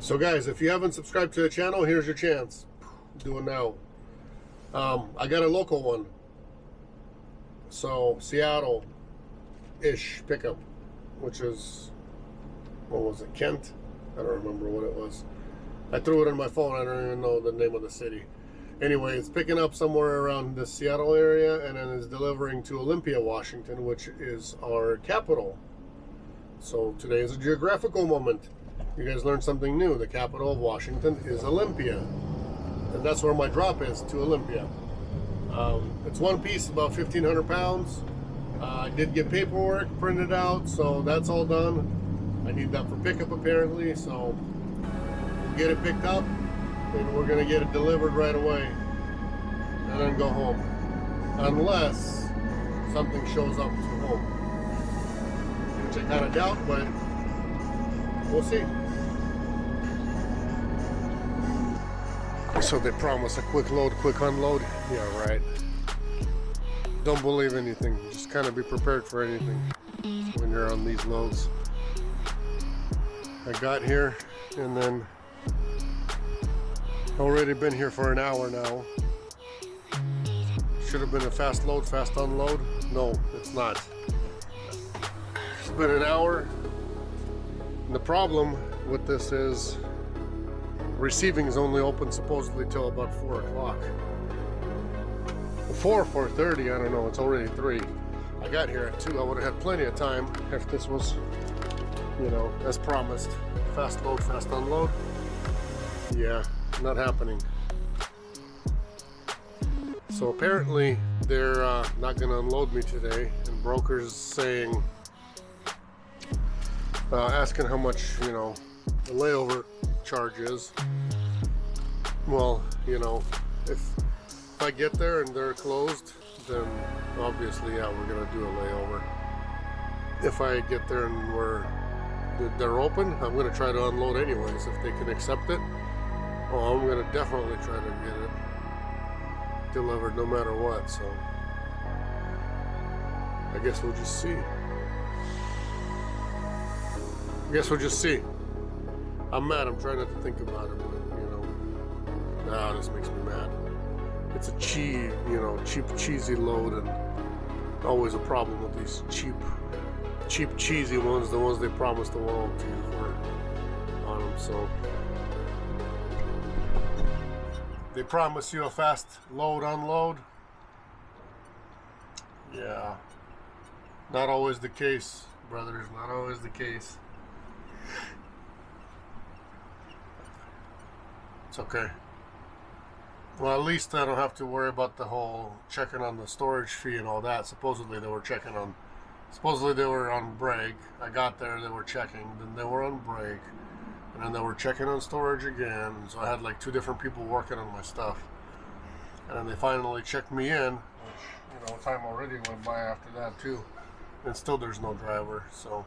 So guys, if you haven't subscribed to the channel, here's your chance. Do it now. I got a local one. So Seattle-ish pickup, which is, what was it, Kent? I don't remember what it was. I threw it on my phone. I don't even know the name of the city. Anyway, it's picking up somewhere around the Seattle area and then is delivering to Olympia, Washington, which is our capital. So today is a geographical moment. You guys learned something new. The capital of Washington is Olympia. And that's where my drop is, to Olympia. It's one piece, about 1,500 pounds. I did get paperwork printed out, so that's all done. I need that for pickup apparently, so we'll get it picked up and we're gonna get it delivered right away and then go home. Unless something shows up to home. Which I kind of doubt, but we'll see. So they promise a quick load, quick unload. Yeah, right. Don't believe anything. Just kind of be prepared for anything when you're on these loads. I got here and then already been here for an hour now. Should have been a fast load, fast unload. No, it's not. It's been an hour. And the problem with this is receiving is only open supposedly till about 4 o'clock. 4:30, I don't know, it's already 3. I got here at 2. I would have had plenty of time if this was, you know, as promised. Fast load, fast unload. Yeah, not happening. So apparently they're not gonna unload me today, and brokers saying, asking how much, you know, the layover charge is. Well, you know, if I get there and they're closed, then obviously, yeah, we're gonna do a layover. If I get there and they're open, I'm gonna try to unload anyways if they can accept it. Oh, I'm gonna definitely try to get it delivered no matter what. So I guess we'll just see. I'm mad. I'm trying not to think about it, but you know, this makes me mad. It's a cheap, cheesy load, and always a problem with these cheap cheesy ones, the ones they promise the world to for on them. So they promise you a fast load, unload. Yeah, not always the case, brothers. Not always the case. It's okay. Well, at least I don't have to worry about the whole checking on the storage fee and all that. Supposedly they were on break. I got there, they were checking, then they were on break, and then they were checking on storage again. So I had like 2 different people working on my stuff. And then they finally checked me in, which, you know, time already went by after that too. And still there's no driver, so.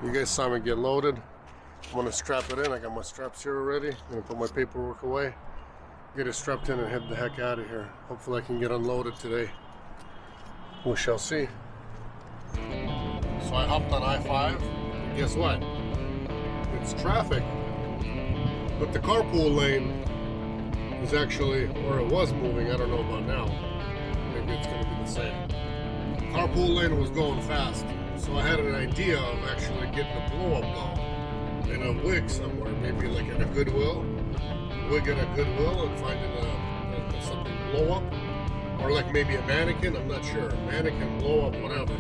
You guys saw me get loaded. I'm gonna strap it in. I got my straps here already. I'm gonna put my paperwork away, get it strapped in, and head the heck out of here. Hopefully I can get unloaded today. We shall see. So I hopped on I-5. Guess what? It's traffic. But the carpool lane is actually, or it was moving, I don't know about now. Maybe it's gonna be the same. The carpool lane was going fast. So I had an idea of actually getting a blow-up doll in a wig somewhere, maybe like in a Goodwill, wig in a Goodwill, and finding something blow-up or like maybe a mannequin, I'm not sure. Mannequin, blow up, whatever.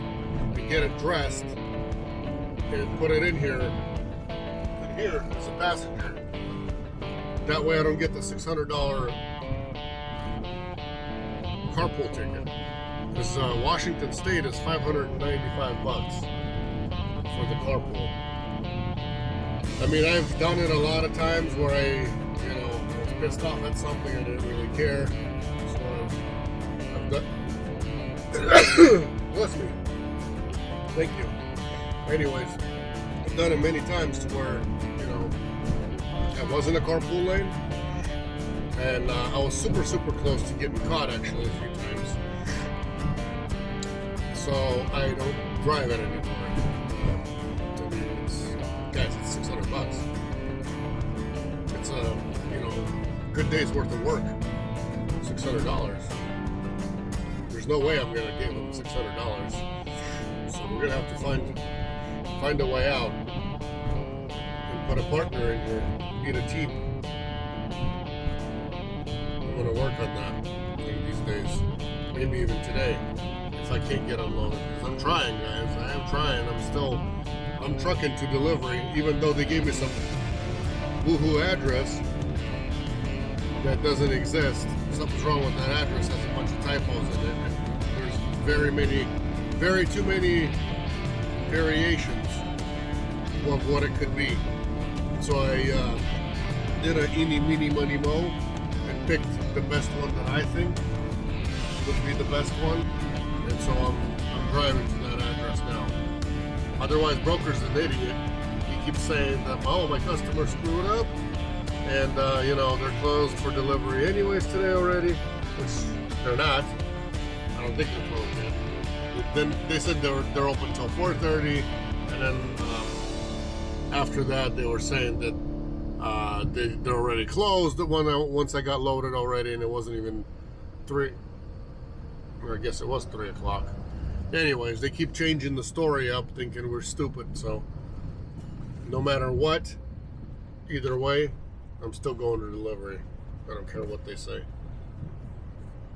To get it dressed and put it in here. And here as a passenger. That way I don't get the $600 carpool ticket. Because Washington State is $595 for the carpool. I mean, I've done it a lot of times where I was pissed off at something, I didn't really care. So I've done. Bless me. Thank you. Anyways, I've done it many times to where, I was in a carpool lane, and I was super, super close to getting caught actually a few times. So I don't drive it anymore. Guys, it's $600. It's a good day's worth of work. $600. There's no way I'm gonna give them $600. So we're gonna have to find a way out and put a partner in here. Need a team. I'm gonna work on that these days. Maybe even today, if I can't get unloaded. Because I'm trying, guys. I am trying. I'm trucking to delivery, even though they gave me some woohoo address that doesn't exist. Something's wrong with that address. Has a bunch of typos in it. And there's very too many variations of what it could be. So I did a eeny, meeny, money, mo, and picked the best one that I think would be the best one. And so I'm driving to that address now. Otherwise, broker's an idiot. He keeps saying that, oh, my customer screwed up, and they're closed for delivery anyways today already, which they're not. I don't think they're closed yet. Then they said they're open till 4:30, and then after that they were saying that they're already closed. Once I got loaded already, and it wasn't even 3, or I guess it was 3 o'clock. Anyways, they keep changing the story up, thinking we're stupid. So no matter what, either way, I'm still going to delivery. I don't care what they say.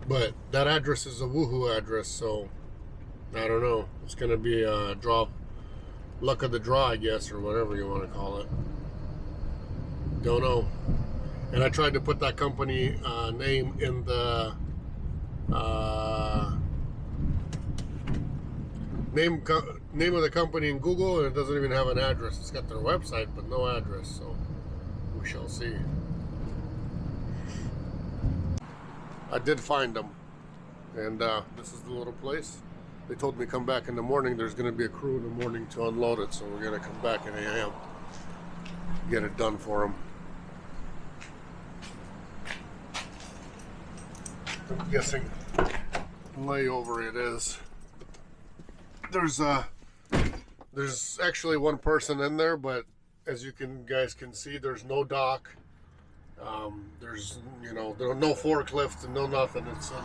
But that address is a woohoo address, so I don't know. It's gonna be a luck of the draw, I guess, or whatever you want to call it. Don't know. And I tried to put that company name in the name of the company in Google, and it doesn't even have an address. It's got their website, but no address, so we shall see. I did find them, and this is the little place. They told me come back in the morning. There's going to be a crew in the morning to unload it, so we're going to come back at 8 a.m. get it done for them. I'm guessing layover it is. There's actually one person in there, but as you guys can see, there's no dock. There's there are no forklifts and no nothing. It's a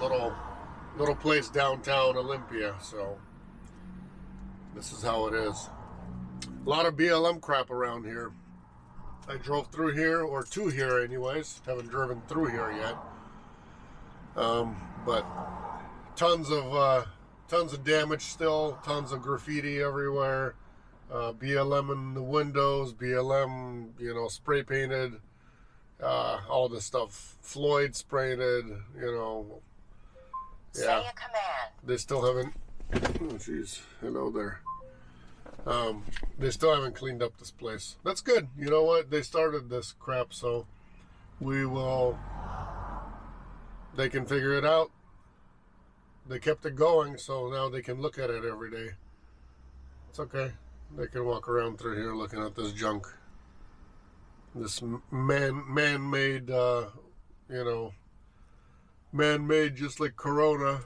little place downtown Olympia, so this is how it is. A lot of BLM crap around here. I drove through here, or to here anyways. Haven't driven through here yet. But tons of damage still, tons of graffiti everywhere. BLM in the windows, BLM, spray painted, all this stuff. Floyd sprayed it, yeah. Say a command. They still haven't, oh jeez, hello there. They still haven't cleaned up this place. That's good. You know what? They started this crap, so they can figure it out. They kept it going, so now they can look at it every day. It's okay. They can walk around through here looking at this junk. This man-made, man-made, just like Corona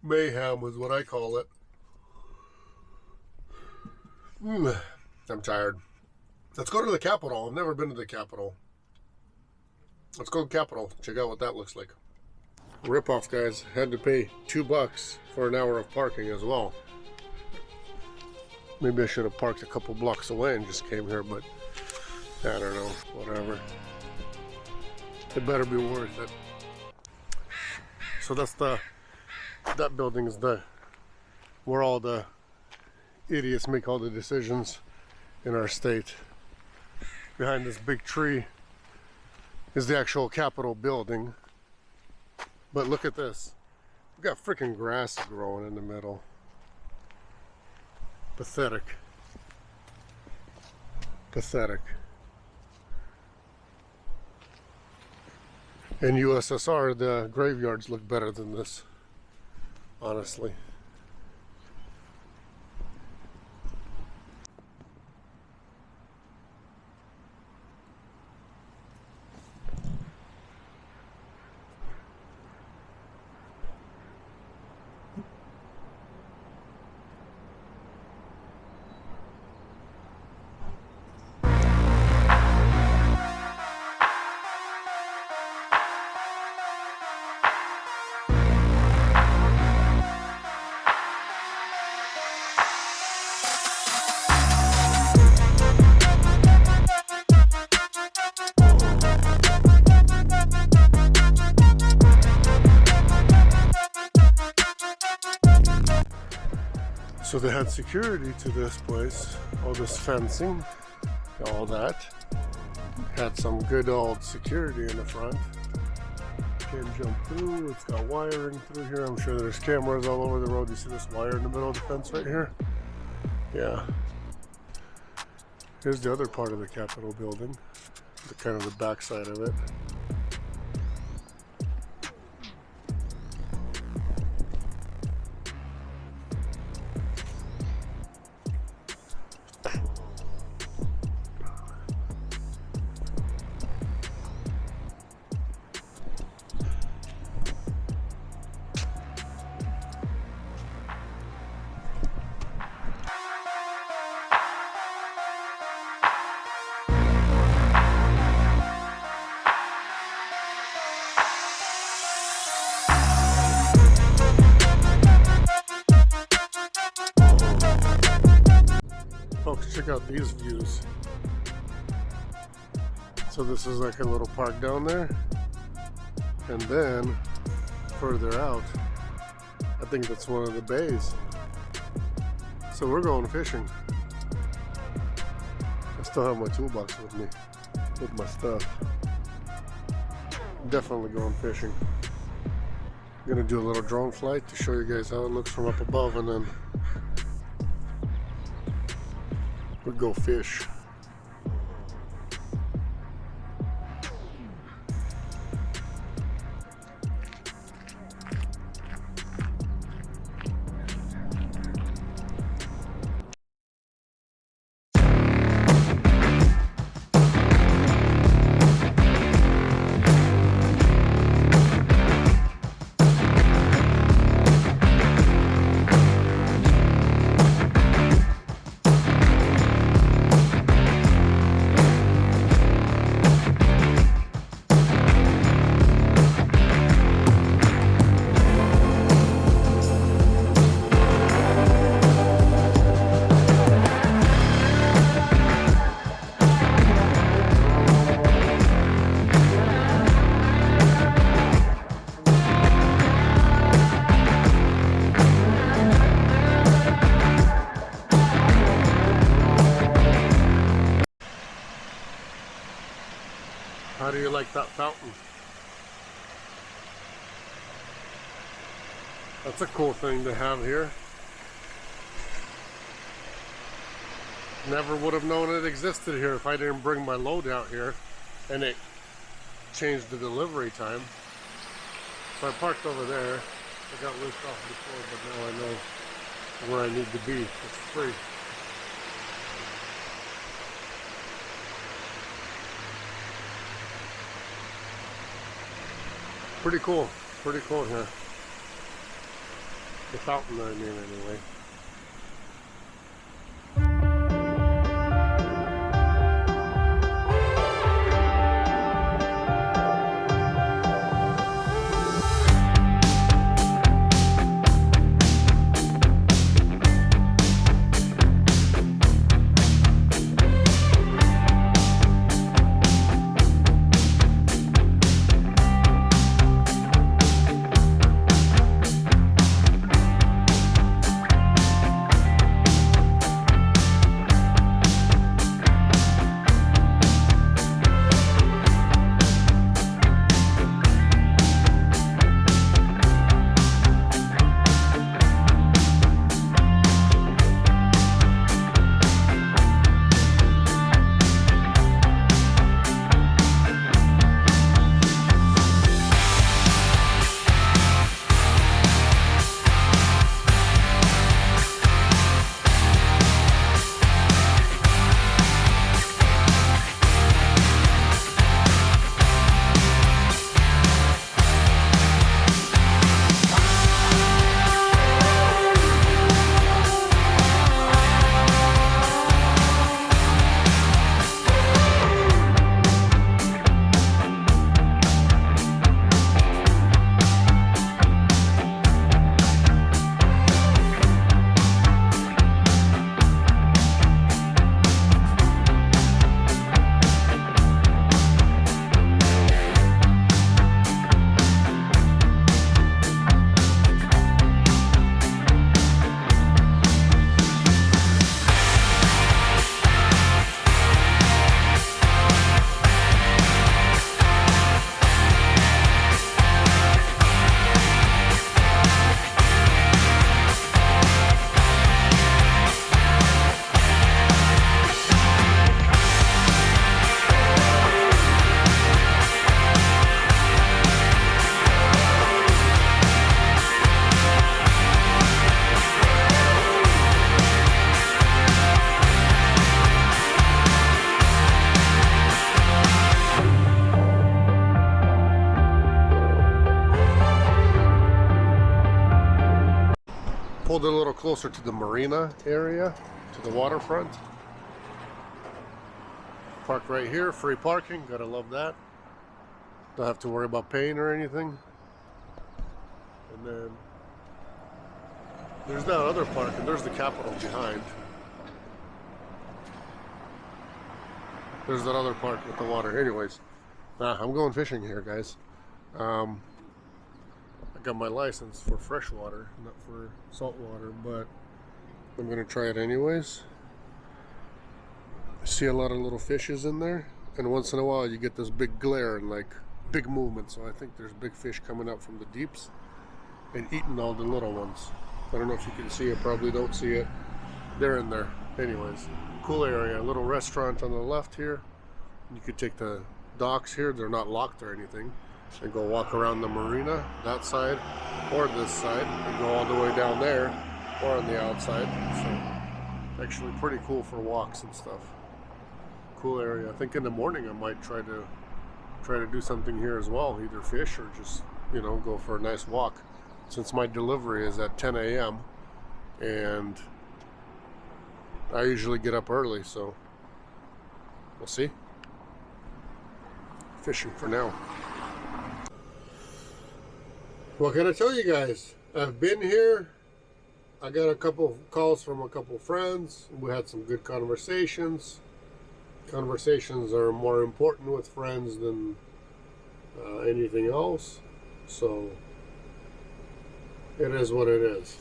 mayhem is what I call it. I'm tired. Let's go to the Capitol. I've never been to the Capitol. Let's go to the Capitol. Check out what that looks like. Rip-off, guys. Had to pay $2 for an hour of parking as well. Maybe I should have parked a couple blocks away and just came here, but I don't know. Whatever. It better be worth it. So that's the That building is where all the idiots make all the decisions in our state. Behind this big tree is the actual Capitol building. But look at this. We've got freaking grass growing in the middle. Pathetic. Pathetic. In USSR, the graveyards look better than this, honestly. So they had security to this place, all this fencing, all that. Had some good old security in the front. Can't jump through, it's got wiring through here. I'm sure there's cameras all over the road. You see this wire in the middle of the fence right here? Yeah. Here's the other part of the Capitol building, the kind of the back side of it. Folks, check out these views. So this is like a little park down there, and then further out, I think that's one of the bays. So we're going fishing. I still have my toolbox with me, with my stuff. Definitely going fishing. I'm gonna do a little drone flight to show you guys how it looks from up above, and then we'll go fish. How do you like that fountain? That's a cool thing to have here. Never would have known it existed here if I didn't bring my load out here and it changed the delivery time. So I parked over there. I got loosed off before, but now I know where I need to be. It's free. Pretty cool here. The fountain, I mean, anyway. pulled it a little closer to the marina area, to the waterfront. Park right here, free parking, gotta love that. Don't have to worry about paying or anything. And then there's that other park, and there's the Capitol behind. There's that other park with the water. Anyways, I'm going fishing here, guys. I got my license for freshwater, not for saltwater, but I'm gonna try it anyways. I see a lot of little fishes in there, and once in a while you get this big glare and like big movement, so I think there's big fish coming up from the deeps and eating all the little ones. I don't know if you can see it, probably don't see it. They're in there. Anyways, cool area, a little restaurant on the left here. You could take the docks here, they're not locked or anything, and go walk around the marina, that side or this side, and go all the way down there or on the outside. So actually pretty cool for walks and stuff. Cool area. I think in the morning I might try to do something here as well, either fish or just, you know, go for a nice walk, since my delivery is at 10 a.m. and I usually get up early, so we'll see. Fishing for now. What can I tell you guys? I've been here. I got a couple calls from a couple friends. We had some good conversations. Conversations are more important with friends than anything else. So it is what it is.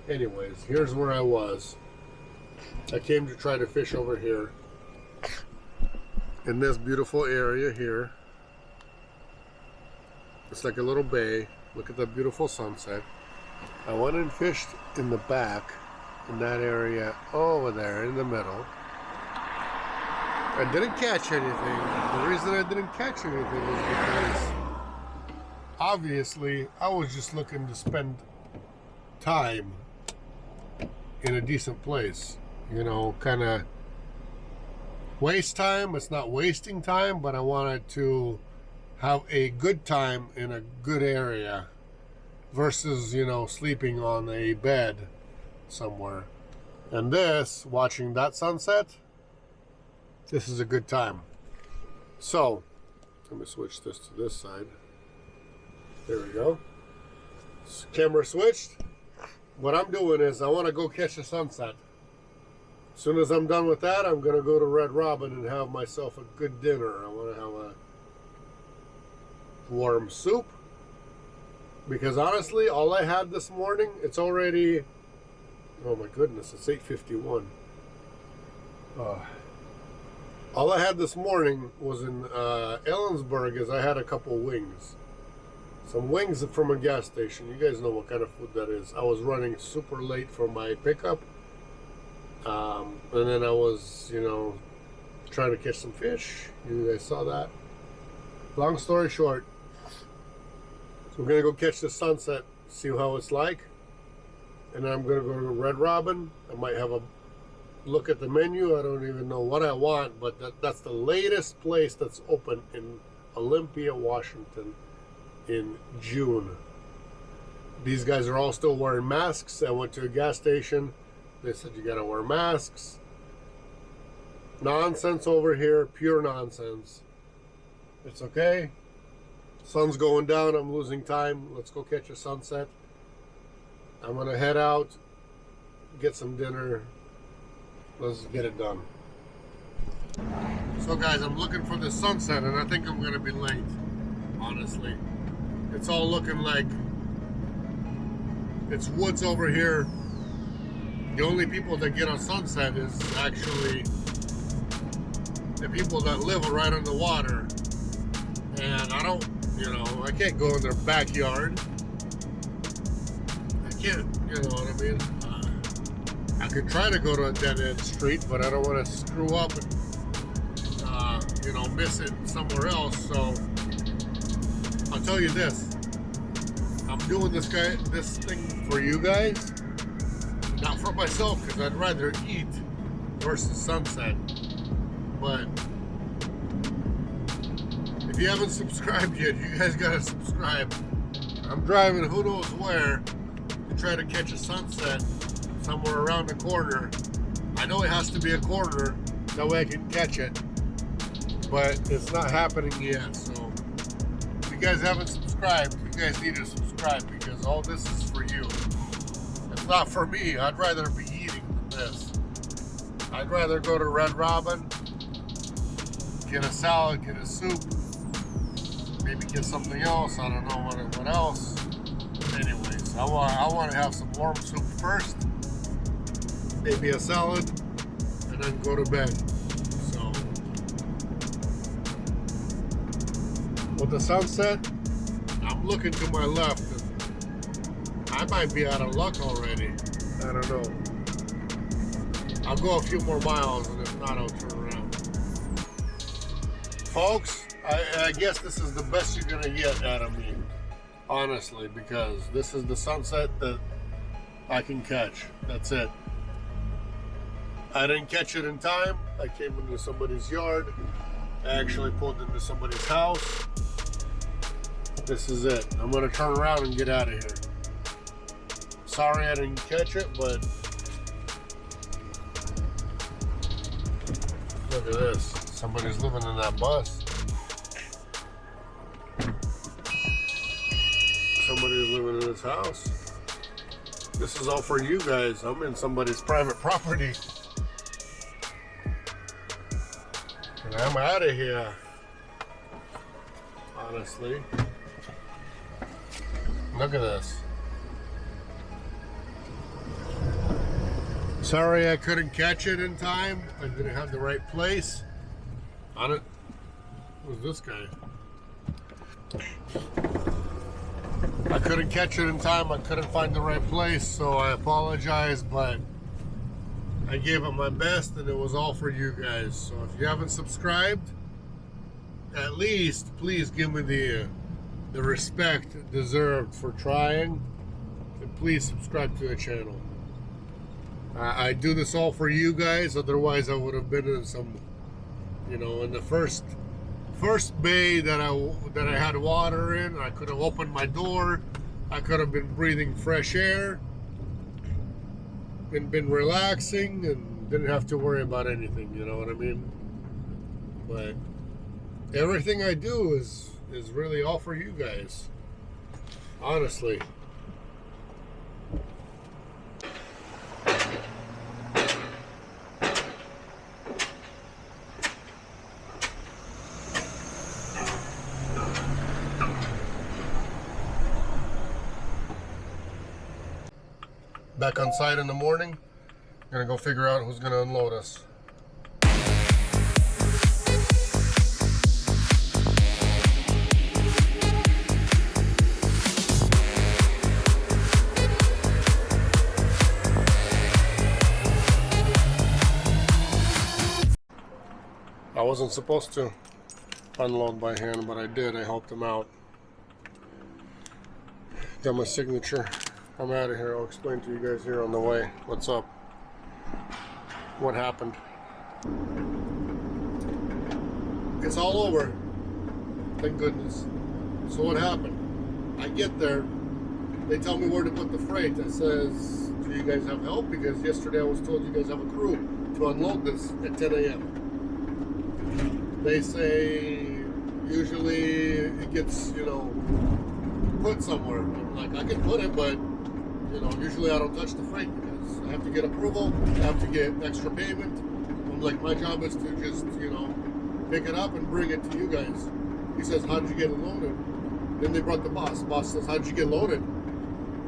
Anyways, here's where I was. I came to try to fish over here in this beautiful area here. It's like a little bay. Look at that beautiful sunset. I went and fished in the back, in that area over there in the middle. I didn't catch anything. The reason I didn't catch anything was because obviously I was just looking to spend time in a decent place. You know, kind of waste time. It's not wasting time, but I wanted to have a good time in a good area versus, you know, sleeping on a bed somewhere. And this, watching that sunset, this is a good time. So let me switch this to this side. There we go. Camera switched. What I'm doing is I want to go catch the sunset. As soon as I'm done with that, I'm going to go to Red Robin and have myself a good dinner. I want to have a warm soup. Because honestly, all I had this morning, it's already, oh my goodness, it's 8:51. All I had this morning was in Ellensburg, is I had a couple wings. Some wings from a gas station. You guys know what kind of food that is. I was running super late for my pickup. And then I was, you know, trying to catch some fish. You guys saw that. Long story short, so we're going to go catch the sunset, see how it's like. And then I'm going to go to Red Robin. I might have a look at the menu. I don't even know what I want, but that's the latest place that's open in Olympia, Washington in June. These guys are all still wearing masks. I went to a gas station. They said you gotta wear masks. Nonsense over here, pure nonsense. It's okay. Sun's going down, I'm losing time. Let's go catch a sunset. I'm gonna head out, get some dinner. Let's get it done. So guys, I'm looking for the sunset and I think I'm gonna be late, honestly. It's all looking like it's woods over here. The only people that get on sunset is actually the people that live right on the water. And I don't, you know, I can't go in their backyard. I can't, you know what I mean? I could try to go to a dead-end street, but I don't want to screw up and, you know, miss it somewhere else. So I'll tell you this. I'm doing this thing for you guys. Not for myself, because I'd rather eat versus sunset. But if you haven't subscribed yet, you guys gotta subscribe. I'm driving who knows where to try to catch a sunset somewhere around the corner. I know it has to be a corner, that way I can catch it, but it's not happening yet. So if you guys haven't subscribed, you guys need to subscribe, because all this is for you. It's not for me. I'd rather be eating than this. I'd rather go to Red Robin, get a salad, get a soup, maybe get something else. I don't know what else. Anyways, I want to have some warm soup first, maybe a salad, and then go to bed. So with the sunset, I'm looking to my left, and I might be out of luck already. I don't know. I'll go a few more miles, and if not, I'll turn around. Folks, I guess this is the best you're gonna get out of me, honestly, because this is the sunset that I can catch. That's it. I didn't catch it in time. I came into somebody's yard. I actually pulled into somebody's house. This is it. I'm gonna turn around and get out of here. Sorry I didn't catch it, but look at this. Somebody's living in that bus. Somebody's living in this house. This is all for you guys. I'm in somebody's private property. And I'm out of here. Honestly. Look at this. Sorry I couldn't catch it in time. I didn't have the right place on it. Who's this guy? I couldn't catch it in time. I couldn't find the right place, so I apologize, but I gave it my best, and it was all for you guys. So if you haven't subscribed, at least please give me the respect deserved for trying, and please subscribe to the channel. I do this all for you guys. Otherwise, I would have been in some, in the first bay that I had water in. I could have opened my door. I could have been breathing fresh air and been relaxing and didn't have to worry about anything. You know what I mean? But everything I do is really all for you guys. Honestly. Back on site in the morning. Gonna go figure out who's gonna unload us. I wasn't supposed to unload by hand, but I did. I helped him out. Got my signature. I'm out of here. I'll explain to you guys here on the way. What's up? What happened? It's all over. Thank goodness. So what happened? I get there. They tell me where to put the freight. I says, do you guys have help? Because yesterday I was told you guys have a crew to unload this at 10 a.m. They say usually it gets, put somewhere. I'm like, I can put it, but usually I don't touch the freight because I have to get approval, I have to get extra payment. I'm like, my job is to just, pick it up and bring it to you guys. He says, how did you get it loaded? Then they brought the boss. The boss says, how did you get loaded?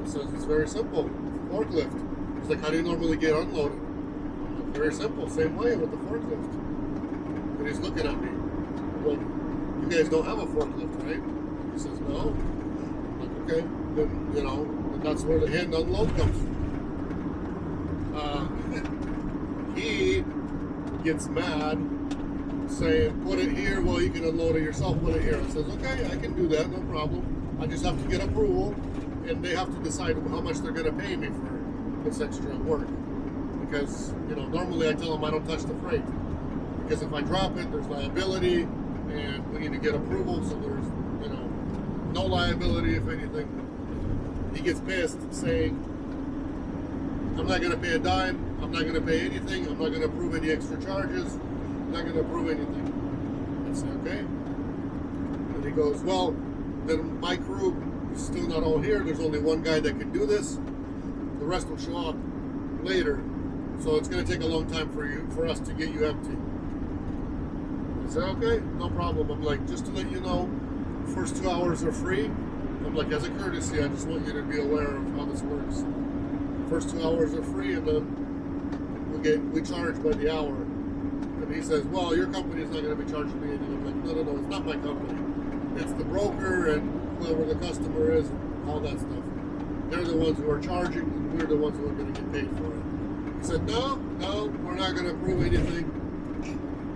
He says, it's very simple, forklift. He's like, how do you normally get unloaded? I'm like, very simple, same way with the forklift. And he's looking at me. I'm like, you guys don't have a forklift, right? He says, no. I'm like, okay, then, that's where the hand unload comes from. He gets mad, saying, put it here, well, you can unload it yourself, put it here. I says, okay, I can do that, no problem. I just have to get approval, and they have to decide how much they're going to pay me for this extra work. Because, normally I tell them I don't touch the freight. Because if I drop it, there's liability, and we need to get approval, so there's, no liability if anything. He gets pissed saying, I'm not going to pay a dime. I'm not going to pay anything. I'm not going to approve any extra charges. I'm not going to approve anything. I said, okay. And he goes, well, then my crew is still not all here. There's only one guy that can do this. The rest will show up later. So it's going to take a long time for us to get you empty. I said, okay, no problem. I'm like, just to let you know, first 2 hours are free. I'm like, as a courtesy, I just want you to be aware of how this works. First 2 hours are free, and then we charge by the hour. And he says, well, your company is not going to be charging me anything. I'm like, no, it's not my company. It's the broker and whoever the customer is, and all that stuff. They're the ones who are charging, and we're the ones who are going to get paid for it. He said, no, we're not going to approve anything.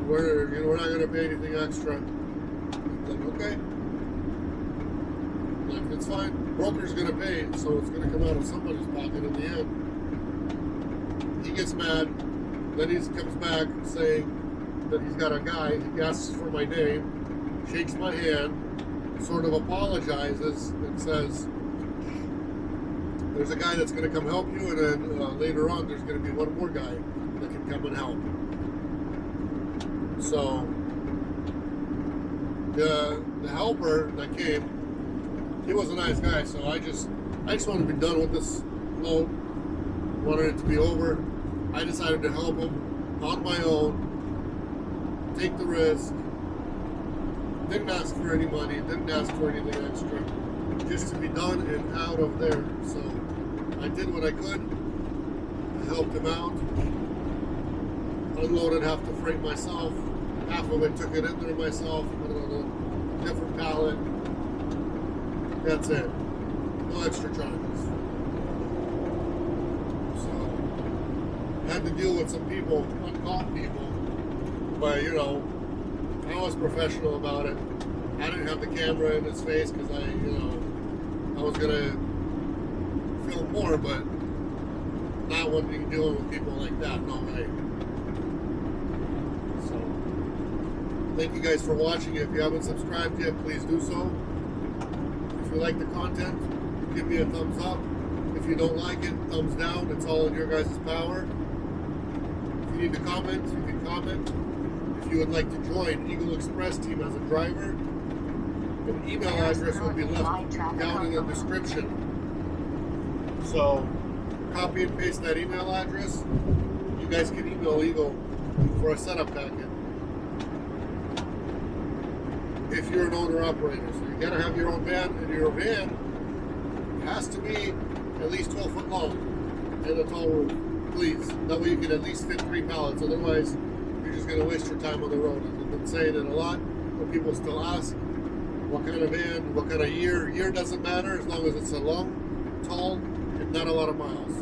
We're not going to pay anything extra. I'm like, okay. I'm like, it's fine. Broker's going to pay, so it's going to come out of somebody's pocket in the end. He gets mad. Then he comes back saying that he's got a guy. He asks for my name, shakes my hand, sort of apologizes, and says, there's a guy that's going to come help you, and then later on there's going to be one more guy that can come and help. So the helper that came, he was a nice guy, so I just wanted to be done with this load, wanted it to be over. I decided to help him on my own, take the risk, didn't ask for any money, didn't ask for anything extra, just to be done and out of there. So I did what I could, I helped him out, unloaded half the freight myself, half of it took it in there myself, put it on a different pallet. That's it. No extra charges. So had to deal with some people, uncalled people, but I was professional about it. I didn't have the camera in his face because I was gonna film more, but not wanting to deal with people like that. No way. So thank you guys for watching. If you haven't subscribed yet, please do so. If you like the content, give me a thumbs up. If you don't like it, thumbs down. It's all in your guys' power. If you need to comment, you can comment. If you would like to join Eagle Express team as a driver, an email address will be left down in the description. So copy and paste that email address. You guys can email Eagle for a setup packet. If you're an owner operator, so you gotta have your own van, and your van has to be at least 12 foot long and a tall roof, please. That way you can at least fit 3 pallets. Otherwise, you're just gonna waste your time on the road. I've been saying it a lot, but people still ask, what kind of van, what kind of year? Year doesn't matter as long as it's a long, tall, and not a lot of miles.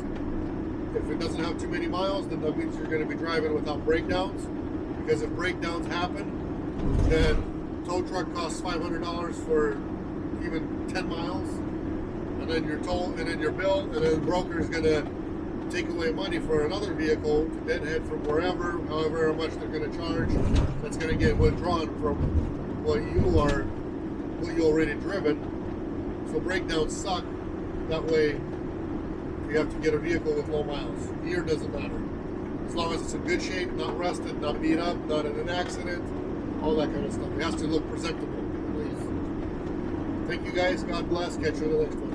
If it doesn't have too many miles, then that means you're going to be driving without breakdowns. Because if breakdowns happen, then tow truck costs $500 for even 10 miles, and then your toll, and then your bill, and then the broker is going to take away money for another vehicle to deadhead from wherever, however much they're going to charge. That's going to get withdrawn from what you already driven. So breakdowns suck. That way, you have to get a vehicle with low miles. Year doesn't matter. As long as it's in good shape, not rusted, not beat up, not in an accident, all that kind of stuff. It has to look presentable, please. Thank you guys. God bless. Catch you in the next one.